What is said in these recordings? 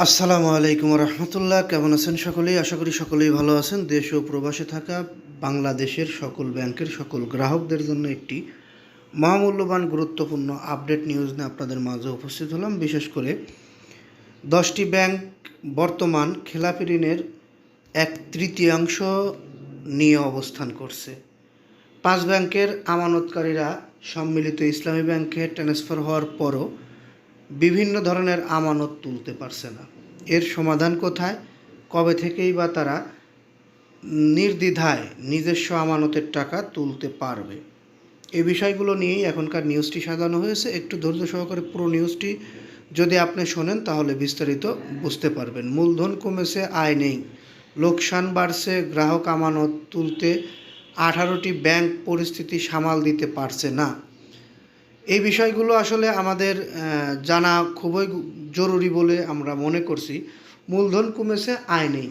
আসসালামু আলাইকুম রহমতুল্লাহ। কেমন আছেন সকলেই? আশা করি সকলেই ভালো আছেন। দেশ ও প্রবাসে থাকা বাংলাদেশের সকল ব্যাংকের সকল গ্রাহকদের জন্য একটি মহামূল্যবান গুরুত্বপূর্ণ আপডেট নিউজ নিয়ে আপনাদের মাঝে উপস্থিত হলাম। বিশেষ করে 10টি ব্যাংক বর্তমান খেলাপি ঋণের 1/3 নিয়ে অবস্থান করছে। 5 ব্যাংকের আমানতকারীরা সম্মিলিত ইসলামী ব্যাংকে ট্রান্সফার হওয়ার পরও বিভিন্ন ধরনের আমানত তুলতে পারছে না। এর সমাধান কোথায়? কবে থেকেই বা তারা নির্দ্বিধায় নিজস্ব আমানতের টাকা তুলতে পারবে? এই বিষয়গুলো নিয়েই এখনকার নিউজটি সাজানো হয়েছে। একটু ধৈর্য সহকারে পুরো নিউজটি যদি আপনি শোনেন তাহলে বিস্তারিত বুঝতে পারবেন। মূলধন কমেছে, আয় নেই, লোকসান বাড়ছে, গ্রাহক আমানত তুলতে 18টি ব্যাংক পরিস্থিতি সামাল দিতে পারছে না। এই বিষয়গুলো আসলে আমাদের জানা খুবই জরুরি বলে আমরা মনে করছি। মূলধন কমেছে, আয় নেই,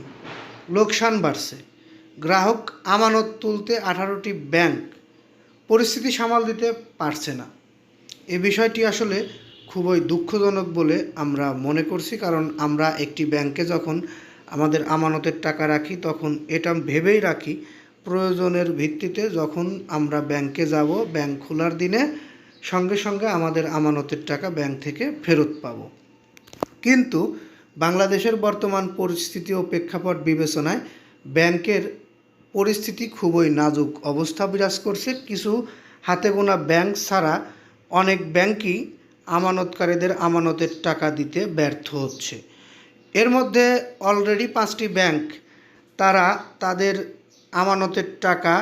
লোকসান বাড়ছে, গ্রাহক আমানত তুলতে 18টি ব্যাংক পরিস্থিতি সামাল দিতে পারছে না। এই বিষয়টি আসলে খুবই দুঃখজনক বলে আমরা মনে করছি। কারণ আমরা একটি ব্যাংকে যখন আমাদের আমানতের টাকা রাখি তখন এটা ভেবেই রাখি প্রয়োজনের ভিত্তিতে যখন আমরা ব্যাংকে যাব, ব্যাংক খোলার দিনে সঙ্গে সঙ্গে আমাদের আমানতের টাকা ব্যাংক থেকে ফেরত পাব। কিন্তু বাংলাদেশের বর্তমান পরিস্থিতি ও প্রেক্ষাপট বিবেচনায় ব্যাংকের পরিস্থিতি খুবই নাজুক অবস্থা বিরাজ করছে। কিছু হাতে গোনা ব্যাংক ছাড়া অনেক ব্যাংকই আমানতকারীদের আমানতের টাকা দিতে ব্যর্থ হচ্ছে। এর মধ্যে অলরেডি 5টি ব্যাংক তারা তাদের আমানতের টাকা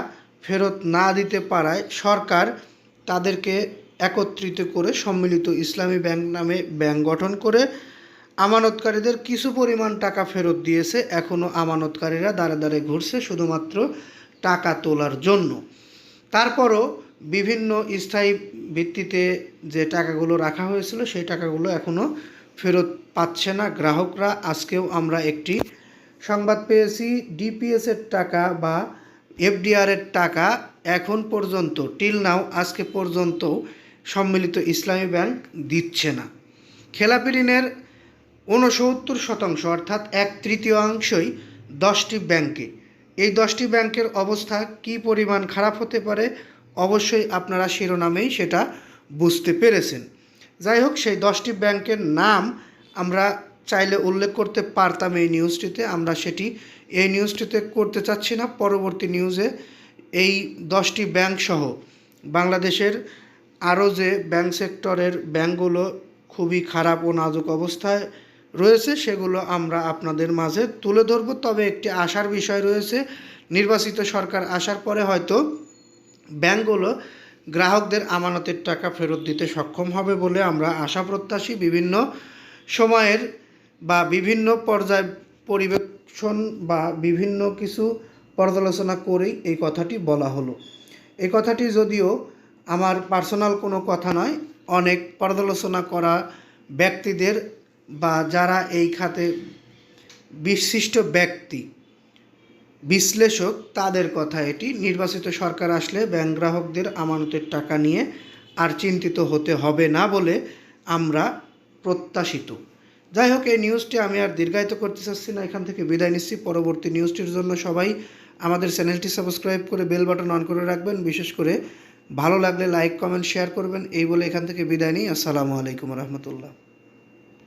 ফেরত না দিতে পারায় সরকার তাদেরকে একত্রিত করে সম্মিলিত ইসলামী ব্যাংক নামে ব্যাংক গঠন করে আমানতকারীদের কিছু পরিমাণ টাকা ফেরত দিয়েছে। এখনও আমানতকারীরা দাঁড়ে দাঁড়ে ঘুরছে শুধুমাত্র টাকা তোলার জন্য। তারপরও বিভিন্ন স্থায়ী ভিত্তিতে যে টাকাগুলো রাখা হয়েছিল সেই টাকাগুলো এখনও ফেরত পাচ্ছে না গ্রাহকরা। আজকেও আমরা একটি সংবাদ পেয়েছি, ডিপিএসের টাকা বা এফডিআরের টাকা এখন পর্যন্ত টিল নাও আজকে পর্যন্ত সম্মিলিত ইসলামী ব্যাংক দিচ্ছে না। খেলাপি ঋণের 69% অর্থাৎ 1/3 10টি ব্যাংকে। এই 10টি ব্যাংকের অবস্থা কী পরিমাণ খারাপ হতে পারে অবশ্যই আপনারা শিরোনামেই সেটা বুঝতে পেরেছেন। যাই হোক, সেই 10টি ব্যাংকের নাম আমরা চাইলে উল্লেখ করতে পারতাম এই নিউজটিতে, আমরা সেটি এই নিউজটিতে করতে চাচ্ছি না। পরবর্তী নিউজে এই 10টি ব্যাংক সহ বাংলাদেশের আরও যে ব্যাংক সেক্টরের ব্যাংকগুলো খুবই খারাপ ও নাজুক অবস্থায় রয়েছে সেগুলো আমরা আপনাদের মাঝে তুলে ধরব। তবে একটি আশার বিষয় রয়েছে, নির্বাচিত সরকার আসার পরে হয়তো ব্যাংকগুলো গ্রাহকদের আমানতের টাকা ফেরত দিতে সক্ষম হবে বলে আমরা আশা প্রত্যাশী। বিভিন্ন সময়ের বা বিভিন্ন পর্যায় পরিবেশন বা বিভিন্ন কিছু পর্যালোচনা করেই এই কথাটি বলা হলো। এই কথাটি যদিও আমার পার্সোনাল কোনো কথা নয়, অনেক পর্যালোচনা করা ব্যক্তিদের বা যারা এই খাতে বিশিষ্ট ব্যক্তি, বিশ্লেষক, তাদের কথা এটি। নির্বাচিত সরকার আসলে ব্যাংক গ্রাহকদের আমানতের টাকা নিয়ে আর চিন্তিত হতে হবে না বলে আমরা প্রত্যাশিত। যাই হোক, এই নিউজটি আমি আর দীর্ঘায়িত করতে চাচ্ছি না, এখান থেকে বিদায় নিচ্ছি। পরবর্তী নিউজটির জন্য সবাই আমাদের চ্যানেলটি সাবস্ক্রাইব করে বেল বাটন অন করে রাখবেন। বিশেষ করে ভালো লাগলে লাইক, কমেন্ট, শেয়ার করবেন। এই বলে এখান থেকে বিদায় নিই। আসসালামু আলাইকুম রহমতুল্লাহ।